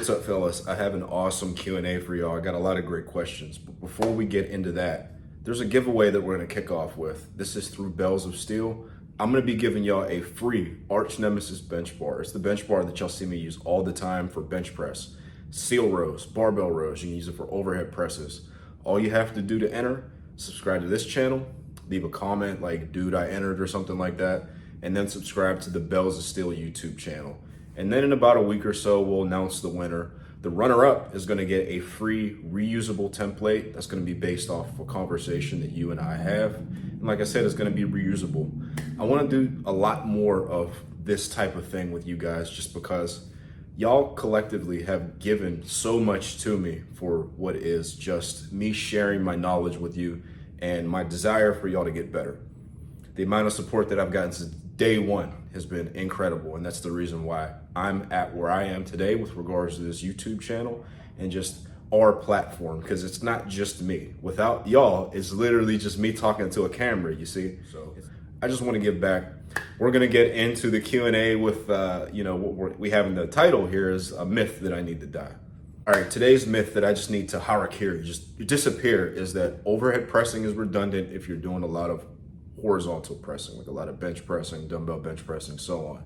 What's up, fellas? I have an awesome Q&A for y'all. I got a lot of great questions. But before we get into that, there's a giveaway that we're going to kick off with. This is through Bells of Steel. I'm going to be giving y'all a free Arch Nemesis bench bar. It's the bench bar that y'all see me use all the time for bench press. Seal rows, barbell rows. You can use it for overhead presses. All you have to do to enter, subscribe to this channel, leave a comment like, dude, I entered or something like that, and then subscribe to the Bells of Steel YouTube channel. And then in about a week or so, we'll announce the winner. The runner-up is gonna get a free reusable template that's gonna be based off of a conversation that you and I have. And like I said, it's gonna be reusable. I wanna do a lot more of this type of thing with you guys just because y'all collectively have given so much to me for what is just me sharing my knowledge with you and my desire for y'all to get better. The amount of support that I've gotten since day one has been incredible, and that's the reason why I'm at where I am today with regards to this YouTube channel and just our platform, because it's not just me. Without y'all, it's literally just me talking to a camera, you see? So I just want to give back. We're going to get into the Q&A with, what we have in the title here is a myth that I need to die. All right, today's myth that I just need to harakiri, just disappear, is that overhead pressing is redundant if you're doing a lot of horizontal pressing, like a lot of bench pressing, dumbbell bench pressing, so on.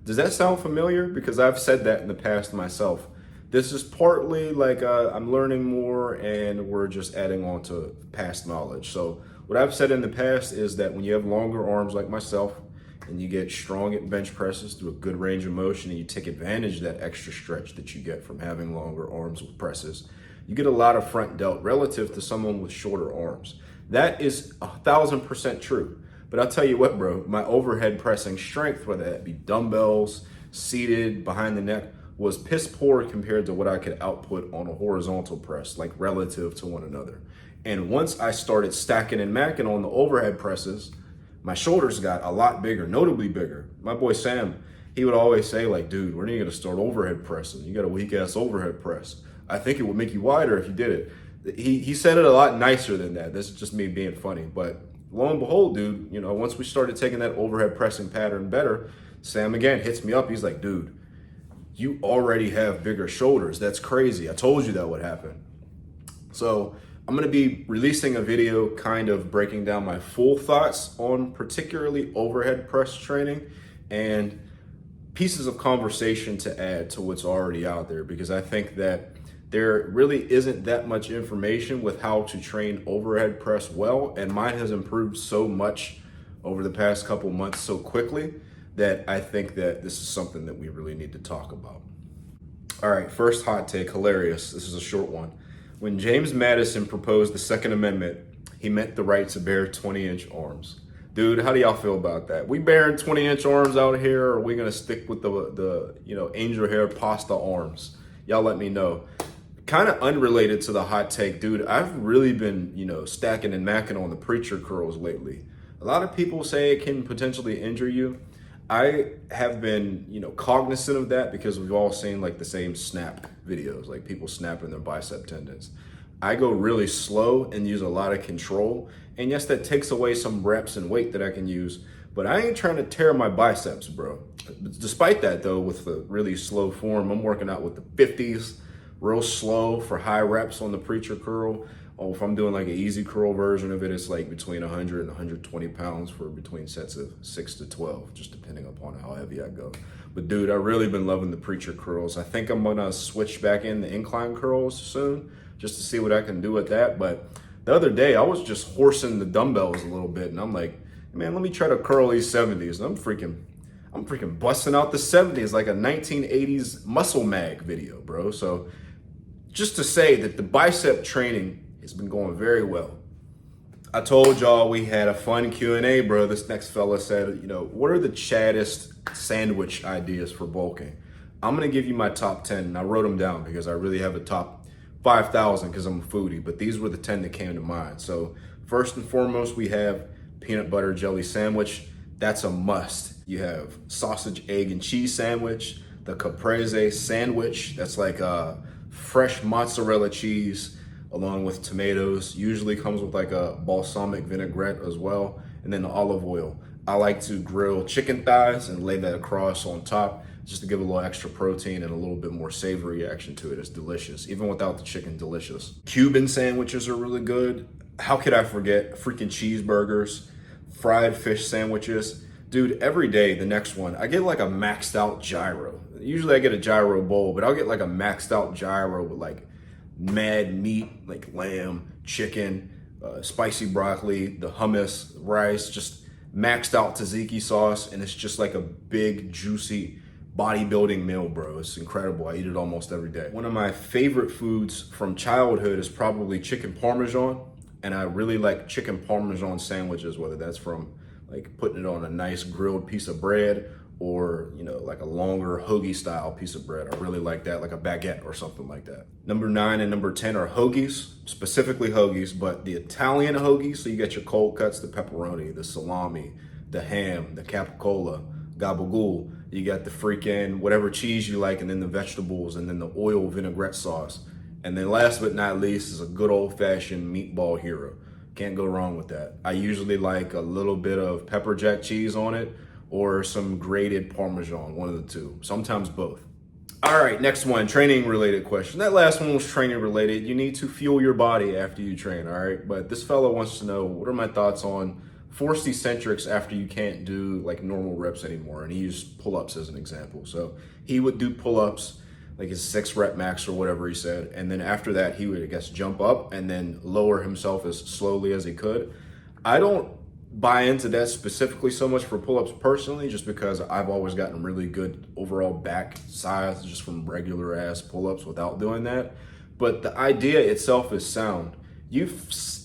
Does that sound familiar? Because I've said that in the past myself. This is partly like I'm learning more and we're just adding on to past knowledge. So what I've said in the past is that when you have longer arms like myself and you get strong at bench presses through a good range of motion and you take advantage of that extra stretch that you get from having longer arms with presses, you get a lot of front delt relative to someone with shorter arms. That is 1,000% true. But I'll tell you what, bro, my overhead pressing strength, whether that be dumbbells, seated, behind the neck, was piss poor compared to what I could output on a horizontal press, like relative to one another. And once I started stacking and macking on the overhead presses, my shoulders got a lot bigger, notably bigger. My boy Sam, he would always say like, dude, when are you gonna start overhead pressing? You got a weak ass overhead press. I think it would make you wider if you did it. He said it a lot nicer than that. This is just me being funny. But lo and behold, dude, once we started taking that overhead pressing pattern better, Sam again hits me up. He's like, dude, you already have bigger shoulders. That's crazy. I told you that would happen. So I'm going to be releasing a video kind of breaking down my full thoughts on particularly overhead press training and pieces of conversation to add to what's already out there, because I think that there really isn't that much information with how to train overhead press well, and mine has improved so much over the past couple months so quickly that I think that this is something that we really need to talk about. All right, first hot take, hilarious. This is a short one. When James Madison proposed the Second Amendment, he meant the right to bear 20-inch arms. Dude, how do y'all feel about that? We bearing 20-inch arms out here, or are we gonna stick with the angel hair pasta arms? Y'all let me know. Kind of unrelated to the hot take, dude, I've really been, stacking and macking on the preacher curls lately. A lot of people say it can potentially injure you. I have been, cognizant of that because we've all seen like the same snap videos, like people snapping their bicep tendons. I go really slow and use a lot of control. And yes, that takes away some reps and weight that I can use, but I ain't trying to tear my biceps, bro. Despite that though, with the really slow form, I'm working out with the 50s, real slow for high reps on the preacher curl. Or if I'm doing like an easy curl version of it, it's like between 100 and 120 pounds for between sets of 6 to 12, just depending upon how heavy I go. But dude, I've really been loving the preacher curls. I think I'm gonna switch back in the incline curls soon, just to see what I can do with that. But the other day, I was just horsing the dumbbells a little bit, and I'm like, man, let me try to curl these 70s. And I'm freaking busting out the 70s like a 1980s muscle mag video, bro. So just to say that the bicep training has been going very well. I told y'all we had a fun Q&A, bro. This next fella said, what are the Chaddest sandwich ideas for bulking? I'm gonna give you my top 10, and I wrote them down because I really have a top 5,000 because I'm a foodie, but these were the 10 that came to mind. So first and foremost, we have peanut butter jelly sandwich. That's a must. You have sausage, egg, and cheese sandwich, the caprese sandwich. That's like fresh mozzarella cheese along with tomatoes. Usually comes with like a balsamic vinaigrette as well, and then the olive oil. I like to grill chicken thighs and lay that across on top just to give a little extra protein and a little bit more savory action to it. It's delicious. Even without the chicken, delicious. Cuban sandwiches are really good. How could I forget freaking cheeseburgers, fried fish sandwiches? Dude, every day, the next one, I get like a maxed out gyro. Usually I get a gyro bowl, but I'll get like a maxed out gyro with like mad meat, like lamb, chicken, spicy broccoli, the hummus, rice, just maxed out tzatziki sauce, and it's just like a big, juicy bodybuilding meal, bro. It's incredible. I eat it almost every day. One of my favorite foods from childhood is probably chicken parmesan, and I really like chicken parmesan sandwiches, whether that's from like putting it on a nice grilled piece of bread or, you know, like a longer hoagie style piece of bread. I really like that, like a baguette or something like that. Number 9 and number 10 are hoagies, specifically hoagies, but the Italian hoagies. So you got your cold cuts, the pepperoni, the salami, the ham, the capicola, gabagool. You got the freaking whatever cheese you like, and then the vegetables, and then the oil vinaigrette sauce. And then last but not least is a good old fashioned meatball hero. Can't go wrong with that. I usually like a little bit of pepper jack cheese on it or some grated Parmesan, one of the two, sometimes both. All right, next one, training related question. That last one was training related. You need to fuel your body after you train, all right? But this fellow wants to know, what are my thoughts on forced eccentrics after you can't do like normal reps anymore? And he used pull-ups as an example. So he would do pull-ups, like his 6 rep max or whatever he said. And then after that, he would, I guess, jump up and then lower himself as slowly as he could. I don't buy into that specifically so much for pull-ups personally, just because I've always gotten really good overall back size just from regular ass pull-ups without doing that. But the idea itself is sound. You've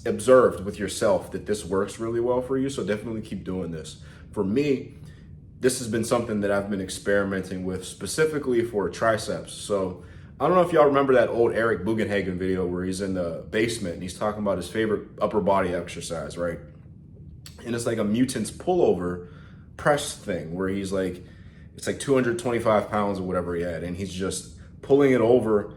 observed with yourself that this works really well for you, so definitely keep doing this. For me, this has been something that I've been experimenting with specifically for triceps. So I don't know if y'all remember that old Eric Bugenhagen video where he's in the basement and he's talking about his favorite upper body exercise, right? And it's like a mutant's pullover press thing where he's like, it's like 225 pounds or whatever he had, and he's just pulling it over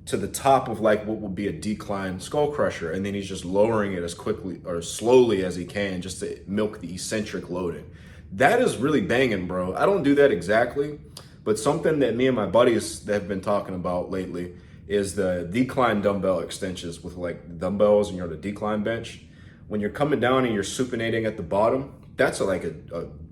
to the top of like what would be a decline skull crusher, and then he's just lowering it as quickly or slowly as he can just to milk the eccentric loading. That is really banging, bro. I don't do that exactly, but something that me and my buddies that have been talking about lately is the decline dumbbell extensions with like dumbbells and you're on the decline bench. When you're coming down and you're supinating at the bottom, that's like a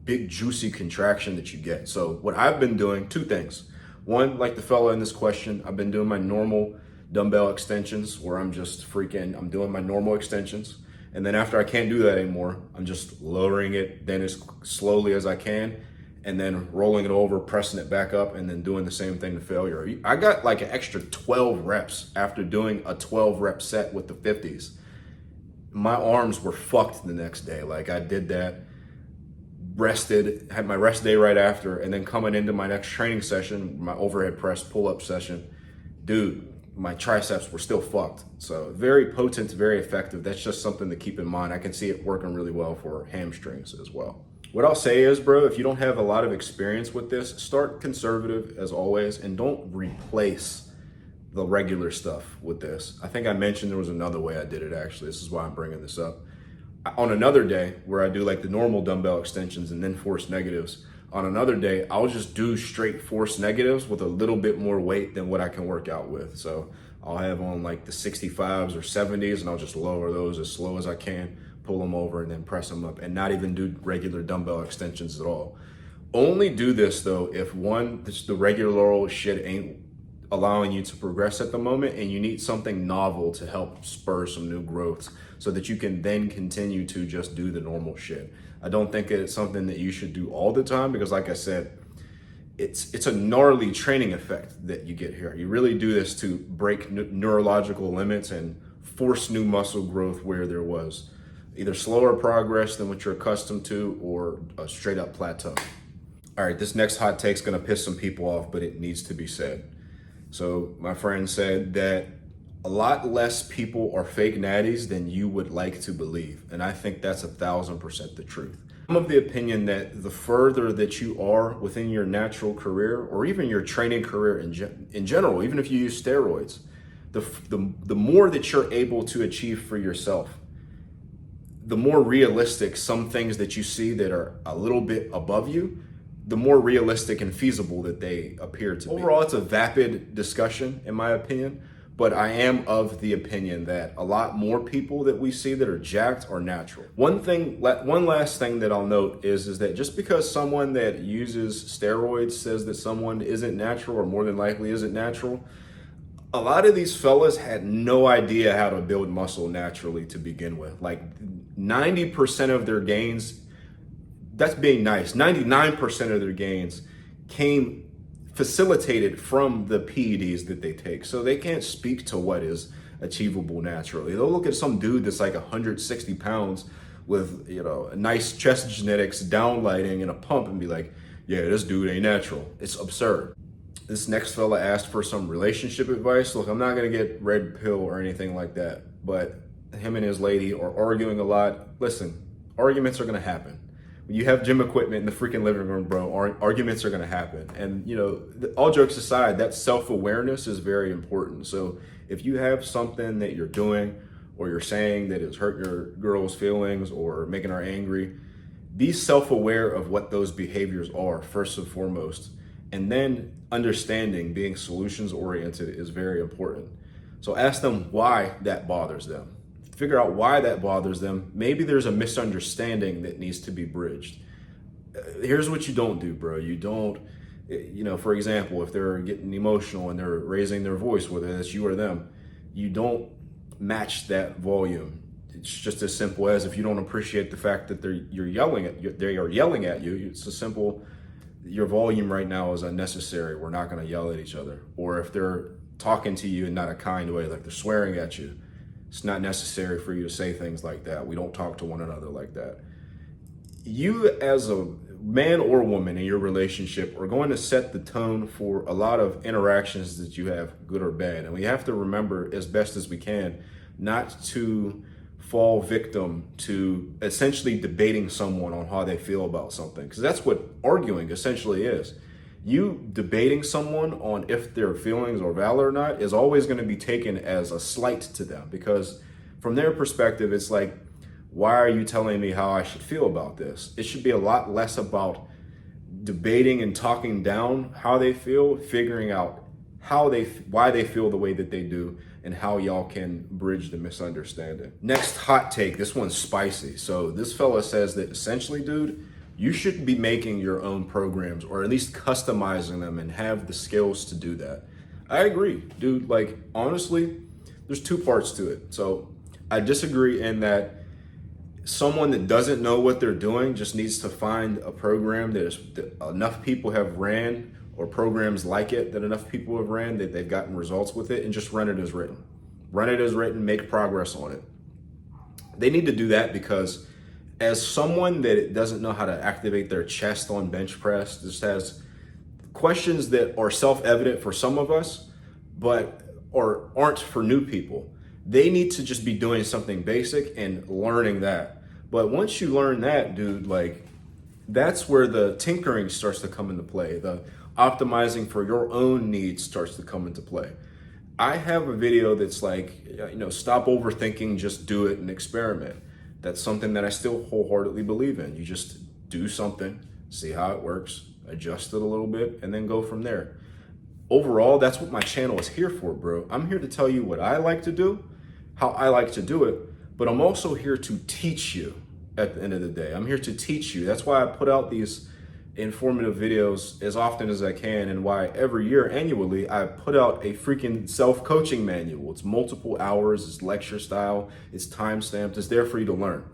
big juicy contraction that you get. So what I've been doing, 2 things. One, like the fella in this question, I've been doing my normal dumbbell extensions where I'm doing my normal extensions. And then after I can't do that anymore, I'm just lowering it then as slowly as I can, and then rolling it over, pressing it back up, and then doing the same thing to failure. I got like an extra 12 reps after doing a 12 rep set with the 50s. My arms were fucked the next day. Like I did that, rested, had my rest day right after, and then coming into my next training session, my overhead press pull-up session, dude, my triceps were still fucked. So very potent, very effective. That's just something to keep in mind. I can see it working really well for hamstrings as well. What I'll say is, bro, if you don't have a lot of experience with this, start conservative as always, and don't replace the regular stuff with this. I think I mentioned there was another way I did it actually. This is why I'm bringing this up. On another day where I do like the normal dumbbell extensions and then force negatives, on another day, I'll just do straight force negatives with a little bit more weight than what I can work out with. So I'll have on like the 65s or 70s and I'll just lower those as slow as I can, pull them over and then press them up, and not even do regular dumbbell extensions at all. Only do this though if the regular old shit ain't allowing you to progress at the moment and you need something novel to help spur some new growths so that you can then continue to just do the normal shit. I don't think it's something that you should do all the time because like I said, it's a gnarly training effect that you get here. You really do this to break neurological limits and force new muscle growth where there was either slower progress than what you're accustomed to or a straight up plateau. All right, this next hot take is gonna piss some people off, but it needs to be said. So my friend said that a lot less people are fake natties than you would like to believe. And I think that's 1000% the truth. I'm of the opinion that the further that you are within your natural career or even your training career in general, even if you use steroids, the more that you're able to achieve for yourself, the more realistic some things that you see that are a little bit above you the more realistic and feasible that they appear to be. Overall, it's a vapid discussion, in my opinion, but I am of the opinion that a lot more people that we see that are jacked are natural. One last thing that I'll note is that just because someone that uses steroids says that someone isn't natural, or more than likely isn't natural, a lot of these fellas had no idea how to build muscle naturally to begin with. Like 90% of their gains, that's being nice, 99% of their gains came facilitated from the PEDs that they take. So they can't speak to what is achievable naturally. They'll look at some dude that's like 160 pounds with, you know, a nice chest genetics, downlighting, and a pump and be like, yeah, this dude ain't natural. It's absurd. This next fella asked for some relationship advice. Look, I'm not gonna get red pill or anything like that, but him and his lady are arguing a lot. Listen, arguments are gonna happen. When you have gym equipment in the freaking living room, bro, arguments are gonna happen. And you know, all jokes aside, that self-awareness is very important. So if you have something that you're doing or you're saying that is hurting your girl's feelings or making her angry, be self-aware of what those behaviors are first and foremost. And then understanding, being solutions oriented is very important. So ask them why that bothers them. Figure out why that bothers them. Maybe there's a misunderstanding that needs to be bridged. Here's what you don't do, bro. You don't, you know, for example, if they're getting emotional and they're raising their voice, whether it's you or them, you don't match that volume. It's just as simple as if you don't appreciate the fact that they are yelling at you, it's a simple, your volume right now is unnecessary. We're not going to yell at each other. Or if they're talking to you in not a kind way, like they're swearing at you, it's not necessary for you to say things like that. We don't talk to one another like that. You as a man or woman in your relationship are going to set the tone for a lot of interactions that you have, good or bad. And we have to remember as best as we can not to fall victim to essentially debating someone on how they feel about something, because that's what arguing essentially is. You debating someone on if their feelings are valid or not is always going to be taken as a slight to them, because from their perspective, it's like, why are you telling me how I should feel about this? It should be a lot less about debating and talking down how they feel, figuring out why they feel the way that they do, and how y'all can bridge the misunderstanding. Next hot take, this one's spicy. So this fella says that essentially, dude, you should be making your own programs, or at least customizing them, and have the skills to do that. I agree, dude. Like, honestly, there's two parts to it. So I disagree in that someone that doesn't know what they're doing just needs to find a program that enough people have ran, or programs like it that enough people have ran that they've gotten results with it, and just run it as written. Run it as written, make progress on it. They need to do that, because as someone that doesn't know how to activate their chest on bench press, just has questions that are self-evident for some of us, but aren't for new people. They need to just be doing something basic and learning that. But once you learn that, dude, like, that's where the tinkering starts to come into play. The optimizing for your own needs starts to come into play. I have a video that's like, you know, stop overthinking, just do it and experiment. That's something that I still wholeheartedly believe in. You just do something, see how it works, adjust it a little bit, and then go from there. Overall, that's what my channel is here for, bro. I'm here to tell you what I like to do, how I like to do it, but I'm also here to teach you at the end of the day. I'm here to teach you. That's why I put out these informative videos as often as I can, and why every year annually I put out a freaking self-coaching manual. It's multiple hours, it's lecture style, it's time-stamped, it's there for you to learn,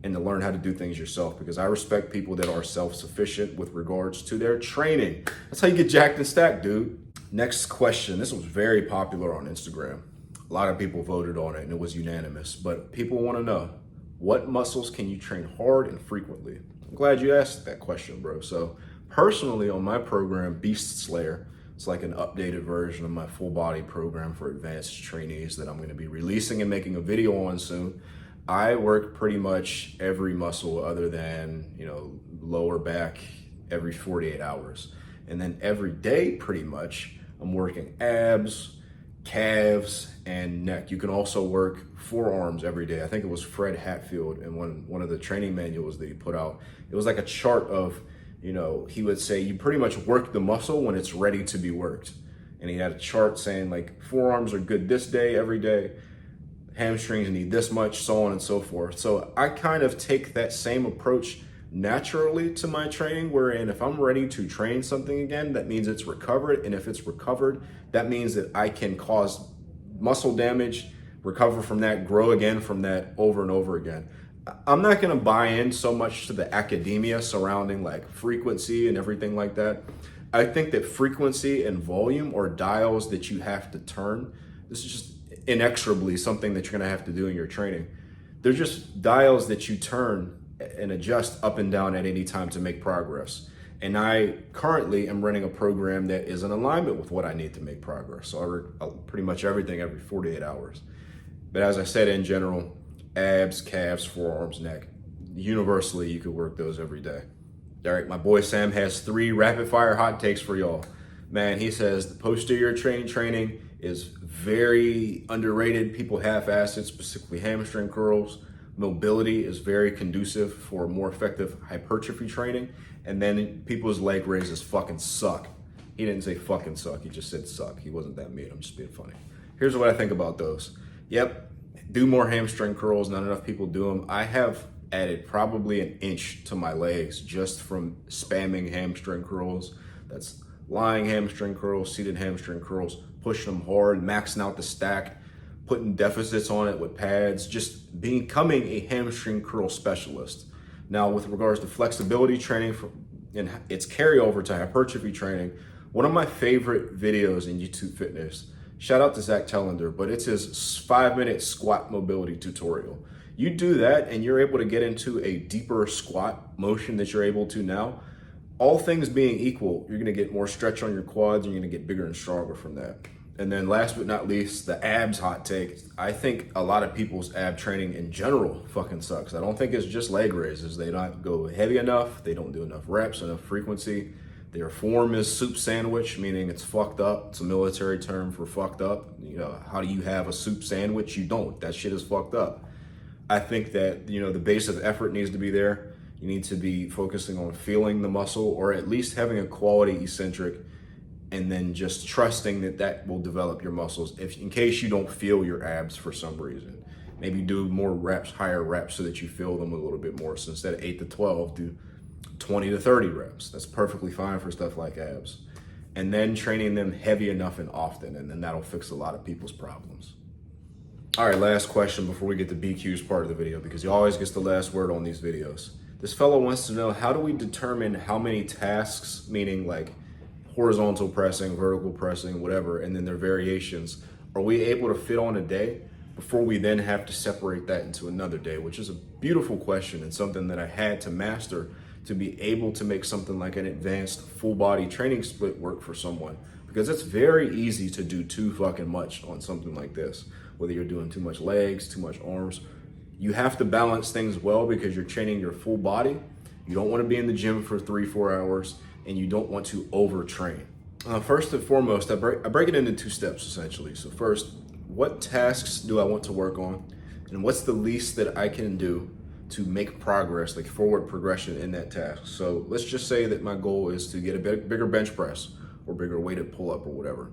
and to learn how to do things yourself, because I respect people that are self-sufficient with regards to their training. That's how you get jacked and stacked, dude. Next question. This was very popular on Instagram. A lot of people voted on it and it was unanimous, but people want to know, what muscles can you train hard and frequently? I'm glad you asked that question, bro. So personally, on my program, Beast Slayer, it's like an updated version of my full body program for advanced trainees that I'm going to be releasing and making a video on soon. I work pretty much every muscle other than, you know, lower back every 48 hours. And then every day, pretty much, I'm working abs, calves, and neck. You can also work forearms every day. I think it was Fred Hatfield in one of the training manuals that he put out. It was like a chart of you know, he would say you pretty much work the muscle when it's ready to be worked. And he had a chart saying like forearms are good this day, every day, hamstrings need this much, so on and so forth. So I kind of take that same approach naturally to my training, wherein if I'm ready to train something again, that means it's recovered. And if it's recovered, that means that I can cause muscle damage, recover from that, grow again from that over and over again. I'm not gonna buy in so much to the academia surrounding like frequency and everything like that. I think that frequency and volume are dials that you have to turn. This is just inexorably something that you're gonna have to do in your training. They're just dials that you turn and adjust up and down at any time to make progress. And I currently am running a program that is in alignment with what I need to make progress. So I work pretty much everything every 48 hours. But as I said, in general, abs, calves, forearms, neck, universally, you could work those every day. All right, my boy Sam has 3 rapid fire hot takes for y'all. Man, he says the posterior training is very underrated. People half-ass it, specifically hamstring curls. Mobility is very conducive for more effective hypertrophy training. And then people's leg raises fucking suck. He didn't say fucking suck, he just said suck. He wasn't that mean, I'm just being funny. Here's what I think about those. Yep, do more hamstring curls, not enough people do them. I have added probably an inch to my legs just from spamming hamstring curls. That's lying hamstring curls, seated hamstring curls, pushing them hard, maxing out the stack, putting deficits on it with pads, just becoming a hamstring curl specialist. Now, with regards to flexibility training and its carryover to hypertrophy training, one of my favorite videos in YouTube fitness, shout out to Zach Tellender, but it's his 5-minute squat mobility tutorial. You do that and you're able to get into a deeper squat motion that you're able to now. All things being equal, you're gonna get more stretch on your quads and you're gonna get bigger and stronger from that. And then last but not least, the abs hot take. I think a lot of people's ab training in general fucking sucks. I don't think it's just leg raises. They don't go heavy enough. They don't do enough reps, enough frequency. Their form is soup sandwich, meaning it's fucked up. It's a military term for fucked up. You know, how do you have a soup sandwich? You don't. That shit is fucked up. I think that, you know, the base of effort needs to be there. You need to be focusing on feeling the muscle, or at least having a quality eccentric, and then just trusting that that will develop your muscles if in case you don't feel your abs for some reason. Maybe do more reps, higher reps, so that you feel them a little bit more. So instead of 8 to 12, do 20 to 30 reps. That's perfectly fine for stuff like abs. And then training them heavy enough and often, and then that'll fix a lot of people's problems. All right, last question before we get to BQ's part of the video, because he always gets the last word on these videos. This fellow wants to know, how do we determine how many tasks, meaning like horizontal pressing, vertical pressing, whatever, and then their variations, are we able to fit on a day before we then have to separate that into another day? Which is a beautiful question and something that I had to master to be able to make something like an advanced full body training split work for someone. Because it's very easy to do too fucking much on something like this. Whether you're doing too much legs, too much arms, you have to balance things well because you're training your full body. You don't want to be in the gym for 3-4 hours, and you don't want to overtrain. First and foremost, I break it into 2 steps essentially. So first, what tasks do I want to work on? And what's the least that I can do to make progress, like forward progression in that task? So let's just say that my goal is to get a bigger bench press or bigger weighted pull up or whatever.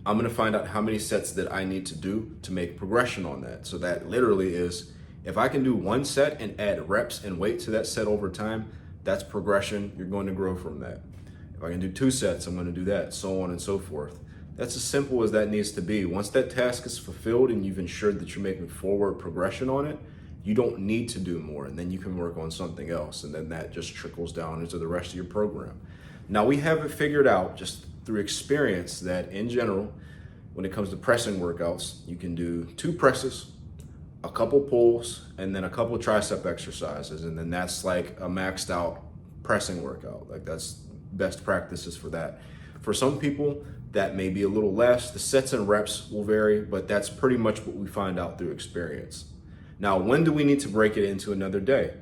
I'm gonna find out how many sets that I need to do to make progression on that. So that literally is, if I can do 1 set and add reps and weight to that set over time, that's progression. You're going to grow from that. If I can do 2 sets, I'm going to do that, so on and so forth. That's as simple as that needs to be. Once that task is fulfilled and you've ensured that you're making forward progression on it, you don't need to do more, and then you can work on something else, and then that just trickles down into the rest of your program. Now, we have it figured out just through experience that in general, when it comes to pressing workouts, you can do 2 presses, a couple pulls, and then a couple tricep exercises, and then that's like a maxed out pressing workout. Like, that's best practices for that. For some people, that may be a little less. The sets and reps will vary, but that's pretty much what we find out through experience. Now, when do we need to break it into another day?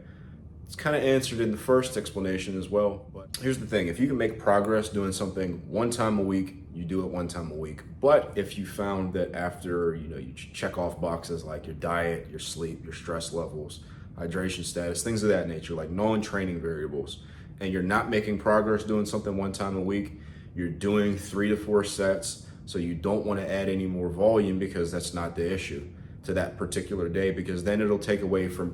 It's kind of answered in the first explanation as well, but here's the thing. If you can make progress doing something 1 time a week, you do it 1 time a week. But if you found that after, you check off boxes like your diet, your sleep, your stress levels, hydration status, things of that nature, like non-training variables, and you're not making progress doing something one time a week, you're doing 3 to 4 sets. So you don't want to add any more volume because that's not the issue to that particular day, because then it'll take away from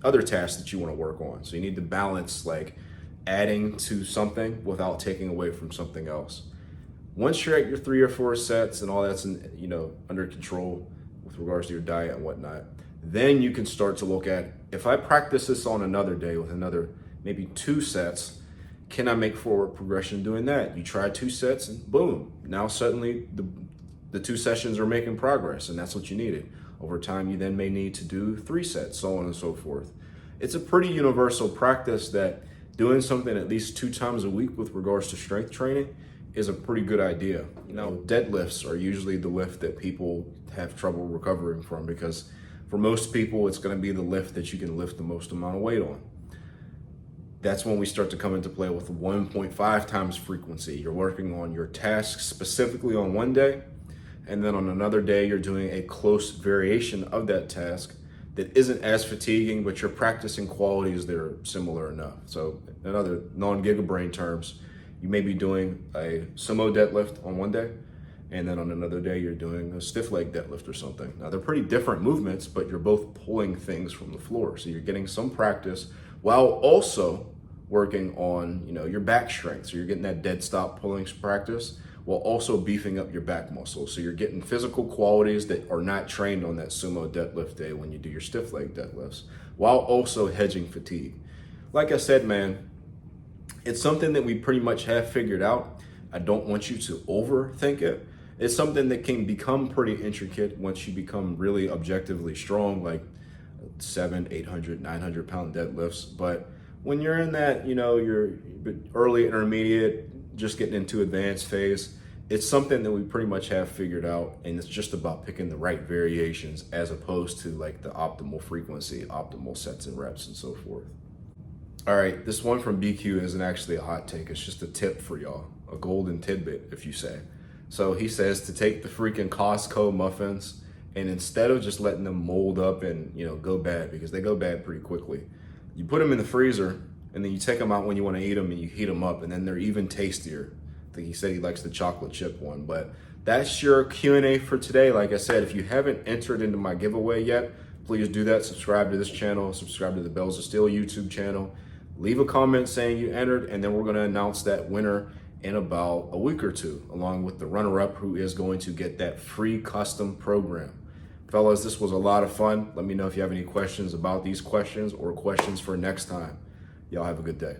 other tasks that you want to work on. So you need to balance like adding to something without taking away from something else. Once you're at your 3 or 4 sets and all that's under control with regards to your diet and whatnot, then you can start to look at, if I practice this on another day with another maybe 2 sets, can I make forward progression doing that? You try 2 sets and boom, now suddenly the 2 sessions are making progress, and that's what you needed. Over time, you then may need to do 3 sets, so on and so forth. It's a pretty universal practice that doing something at least 2 times a week with regards to strength training is a pretty good idea. Deadlifts are usually the lift that people have trouble recovering from, because for most people, it's gonna be the lift that you can lift the most amount of weight on. That's when we start to come into play with 1.5 times frequency. You're working on your tasks specifically on one day, and then on another day, you're doing a close variation of that task that isn't as fatiguing, but you're practicing qualities that are similar enough. So in other non-gigabrain terms, you may be doing a sumo deadlift on one day, and then on another day, you're doing a stiff leg deadlift or something. Now they're pretty different movements, but you're both pulling things from the floor. So you're getting some practice while also working on your back strength. So you're getting that dead stop pulling practice while also beefing up your back muscles. So you're getting physical qualities that are not trained on that sumo deadlift day when you do your stiff leg deadlifts, while also hedging fatigue. Like I said, man, it's something that we pretty much have figured out. I don't want you to overthink it. It's something that can become pretty intricate once you become really objectively strong, like 700, 800, 900 pound deadlifts. But when you're in that, you're early intermediate, just getting into advanced phase, it's something that we pretty much have figured out. And it's just about picking the right variations as opposed to like the optimal frequency, optimal sets and reps and so forth. All right, this one from BQ isn't actually a hot take. It's just a tip for y'all, a golden tidbit, if you say. So he says to take the freaking Costco muffins, and instead of just letting them mold up and go bad, because they go bad pretty quickly, you put them in the freezer, and then you take them out when you want to eat them, and you heat them up, and then they're even tastier. I think he said he likes the chocolate chip one. But that's your Q&A for today. Like I said, if you haven't entered into my giveaway yet, please do that. Subscribe to this channel, subscribe to the Bells of Steel YouTube channel, leave a comment saying you entered, and then we're going to announce that winner in about a week or 2, along with the runner-up, who is going to get that free custom program. Fellas, this was a lot of fun. Let me know if you have any questions about these questions or questions for next time. Y'all have a good day.